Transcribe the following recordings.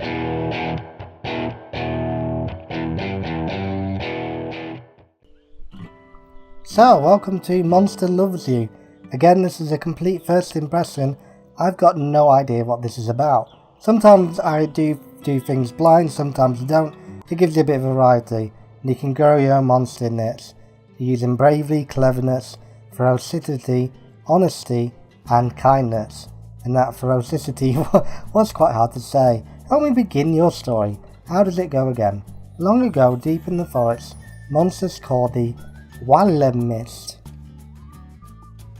So, welcome to Monster Loves You. Again, this is a complete first impression. I've got no idea what this is about. Sometimes I do things blind, sometimes I don't. It gives you a bit of variety, and you can grow your own monster in this, using bravery, cleverness, ferocity, honesty, and kindness. And that ferocity was quite hard to say. Help me begin your story. How does it go again? Long ago, deep in the forest, monsters called the Wallamis.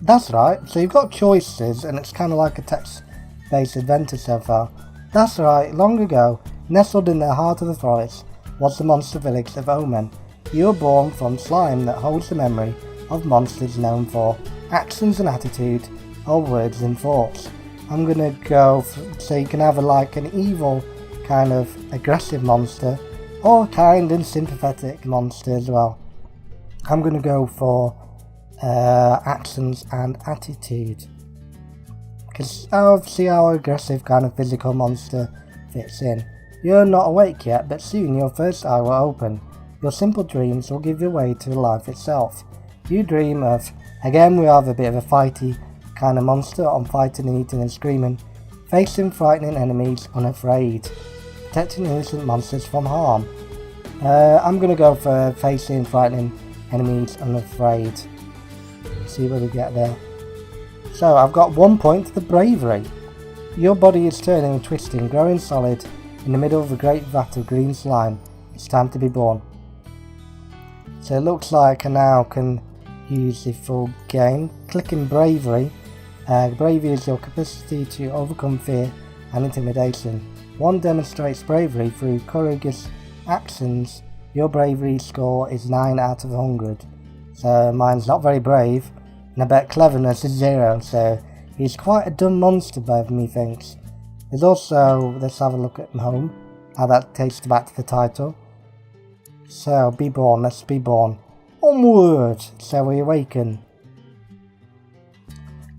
That's right, so you've got choices and it's kind of like a text-based adventure so far. That's right, long ago, nestled in the heart of the forest, was the monster village of Omen. You were born from slime that holds the memory of monsters known for actions and attitude, or words and thoughts. I'm gonna go so you can have an evil kind of aggressive monster, or kind and sympathetic monster as well. I'm going to go for actions and attitude, because I'll see how aggressive kind of physical monster fits in. You're not awake yet, but soon your first eye will open. Your simple dreams will give you way to life itself. You dream of, again we have a bit of a fighty kind of monster on fighting and eating and screaming, facing frightening enemies unafraid, protecting innocent monsters from harm. I'm going to go for facing frightening enemies unafraid. See where we get there. So I've got 1 point to the bravery. Your body is turning and twisting, growing solid in the middle of a great vat of green slime. It's time to be born. So it looks like I now can use the full game. Clicking bravery. Bravery is your capacity to overcome fear and intimidation. One demonstrates bravery through courageous actions. Your bravery score is 9 out of 100, so mine's not very brave, and I bet cleverness is 0, so he's quite a dumb monster, both me thinks. There's also, let's have a look at home, how that takes back to the title. So, be born, let's be born. Onward! So we awaken.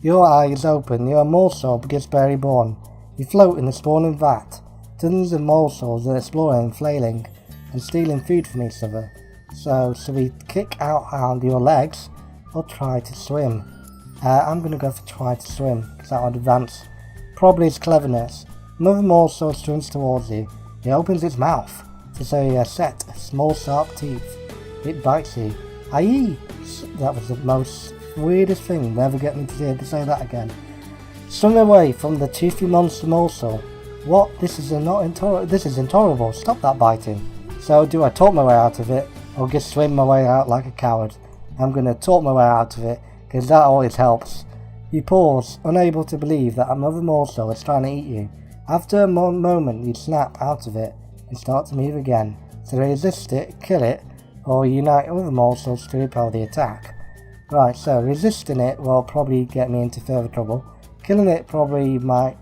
Your eyes open, your morsel begins barely born. You float in the spawning vat. Tons of morsels are exploring, flailing, and stealing food from each other. So we kick out on your legs or try to swim. I'm going to go for try to swim because that would advance. Probably its cleverness. Another morsel swims towards you. It opens its mouth to show you a set of small sharp teeth. It bites you. Aye! That was the most weirdest thing. Never get me to say that again. Swim away from the toothy monster morsel. What? This is intolerable. Stop that biting. So do I talk my way out of it, or just swim my way out like a coward? I'm going to talk my way out of it, because that always helps. You pause, unable to believe that another morsel is trying to eat you. After a moment you snap out of it, and start to move again. So resist it, kill it, or unite other morsels to repel the attack. Right, so resisting it will probably get me into further trouble. Killing it probably might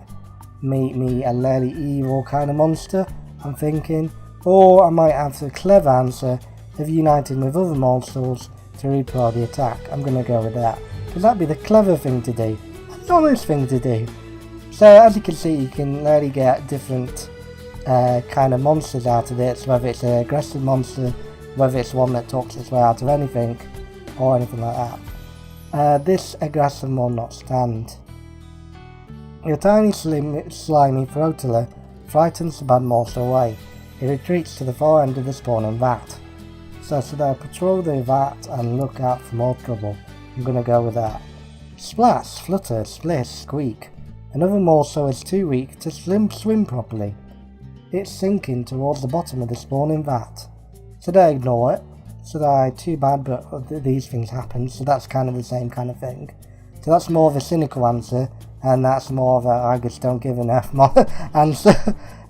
make me a really evil kind of monster, I'm thinking. Or I might have the clever answer of uniting with other morsels to repel the attack. I'm going to go with that, because that'd be the clever thing to do, the honest thing to do. So as you can see, you can really get different kind of monsters out of this, whether it's an aggressive monster, whether it's one that talks its way out of anything, or anything like that. This aggressive will not stand. Your tiny slimy Frotilla frightens the bad morsel away. It retreats to the far end of the spawning vat. So they'll patrol the vat and look out for more trouble. I'm going to go with that. Splash, flutter, splish, squeak. Another morsel is too weak to swim properly. It's sinking towards the bottom of the spawning vat. So they ignore it. So they're too bad, but these things happen, so that's kind of the same kind of thing. So that's more of a cynical answer, and that's more of a I just don't give enough answer.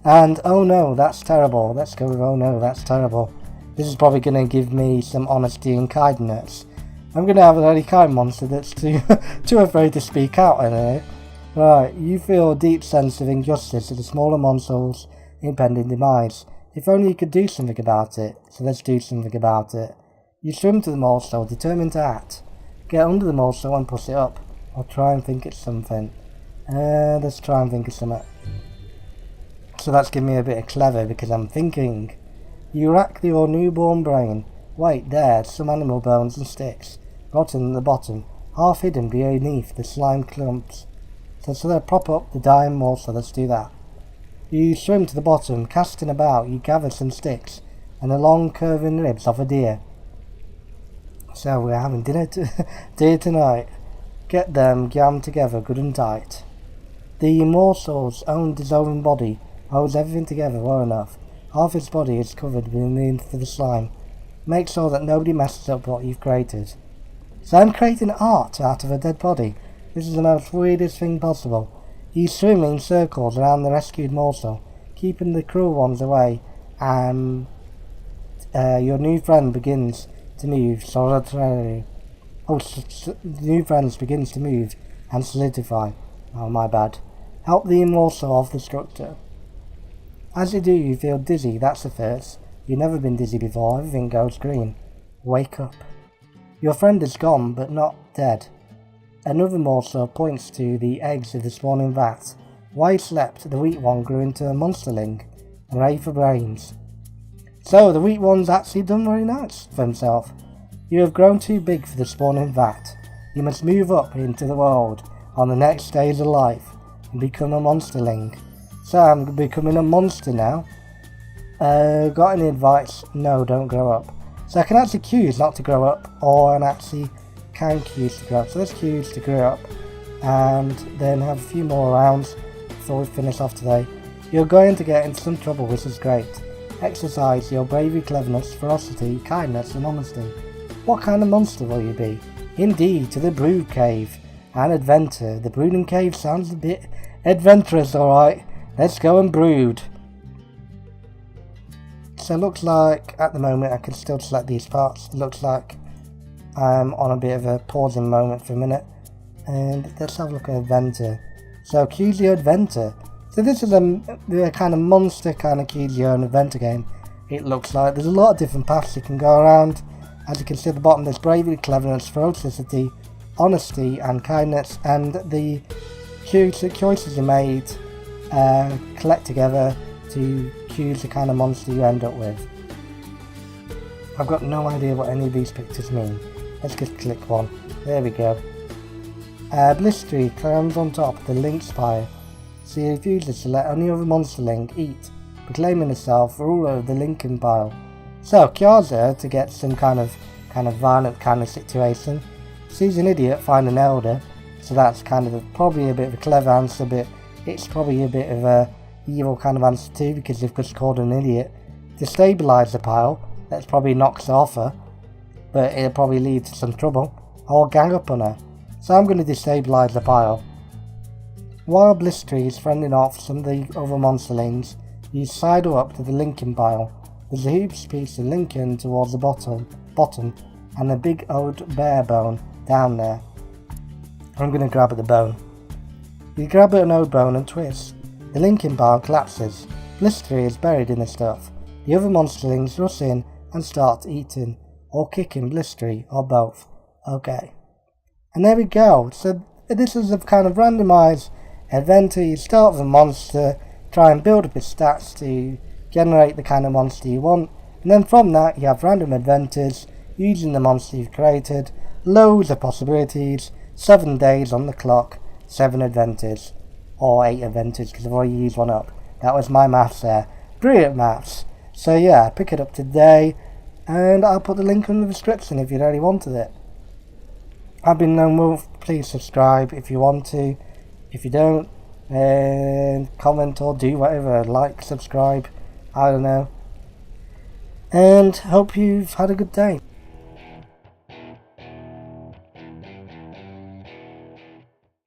And oh no, that's terrible. Let's go with oh no, that's terrible. This is probably going to give me some honesty and kindness. I'm going to have a very kind monster that's too afraid to speak out anyway. Right, you feel a deep sense of injustice at the smaller monster's impending demise. If only you could do something about it. So let's do something about it. You swim to the morsel, determined to act. Get under the morsel and push it up. Or try and think it's something. Let's try and think of something. Also, that's giving me a bit of clever because I'm thinking. You rack your newborn brain. Wait, there's some animal bones and sticks, rotten at the bottom, half hidden beneath the slime clumps. So they prop up the dying morsel. Let's do that. You swim to the bottom, casting about. You gather some sticks and the long curving ribs of a deer. So we're having dinner tonight. Get them jammed together good and tight. The morsel's own dissolving body holds everything together well enough. Half its body is covered beneath the slime. Make sure that nobody messes up what you've created. So I'm creating art out of a dead body. This is the most weirdest thing possible. You swim in circles around the rescued morsel, keeping the cruel ones away, and your new friend begins to move solitarily. The new friend begins to move and solidify. Oh, my bad. Help the morsel of the structure. As you do, you feel dizzy. That's the first. You've never been dizzy before. Everything goes green. Wake up. Your friend is gone, but not dead. Another morsel points to the eggs of the spawning vat. While he slept, the wheat one grew into a monsterling. Hooray for brains. So, the wheat one's actually done very nice for himself. You have grown too big for the spawning vat. You must move up into the world on the next stage of life and become a monsterling. So I'm becoming a monster now. Got any advice? No, don't grow up. So I can actually choose not to grow up, or I actually can choose to grow up. So let's choose to grow up and then have a few more rounds before we finish off today. You're going to get into some trouble, which is great. Exercise your bravery, cleverness, ferocity, kindness and honesty. What kind of monster will you be? Indeed, to the brood cave. An adventure. The brooding cave sounds a bit adventurous, alright. Let's go and brood. So it looks like at the moment I can still select these parts. It looks like I'm on a bit of a pausing moment for a minute. And let's have a look at adventure. So choose your adventure. So this is a kind of monster kind of choose your own adventure game. It looks like there's a lot of different paths you can go around. As you can see at the bottom, there's bravery, cleverness, ferocity, honesty and kindness, and the choices you made collect together to choose the kind of monster you end up with. I've got no idea what any of these pictures mean. Let's just click one. There we go. Blistery climbs on top of the link spire, so he refuses to let any other monsterling eat, proclaiming himself ruler of the Lincoln pile. So Kyaza, to get some kind of violent kind of situation, sees an idiot find an elder, so that's kind of probably a bit of a clever answer, but it's probably a bit of a evil kind of answer too, because they've just called an idiot. Destabilise the pile, that's probably knocks her off her, but it'll probably lead to some trouble, or gang up on her. So I'm going to destabilise the pile. While Blistery is fending off some of the other monsterlings, you sidle up to the Lincoln pile. There's a huge piece of Lincoln towards the bottom, and a big old bear bone down there. I'm going to grab at the bone. You grab at an old bone and twist. The Lincoln pile collapses. Blistery is buried in the stuff. The other monsterlings rush in and start eating, or kicking Blistery, or both. Okay. And there we go. So this is a kind of randomised adventure. You start with a monster, try and build up its stats to generate the kind of monster you want, and then from that you have random adventures using the monster you've created, loads of possibilities, 7 days on the clock, 7 adventures, or 8 adventures because I've already used one up. That was my maths there. Brilliant maths. So yeah, pick it up today, and I'll put the link in the description if you really wanted it. I've been Lone Wolf. Please subscribe if you want to. If you don't, and comment or do whatever, like, subscribe, I don't know. And hope you've had a good day.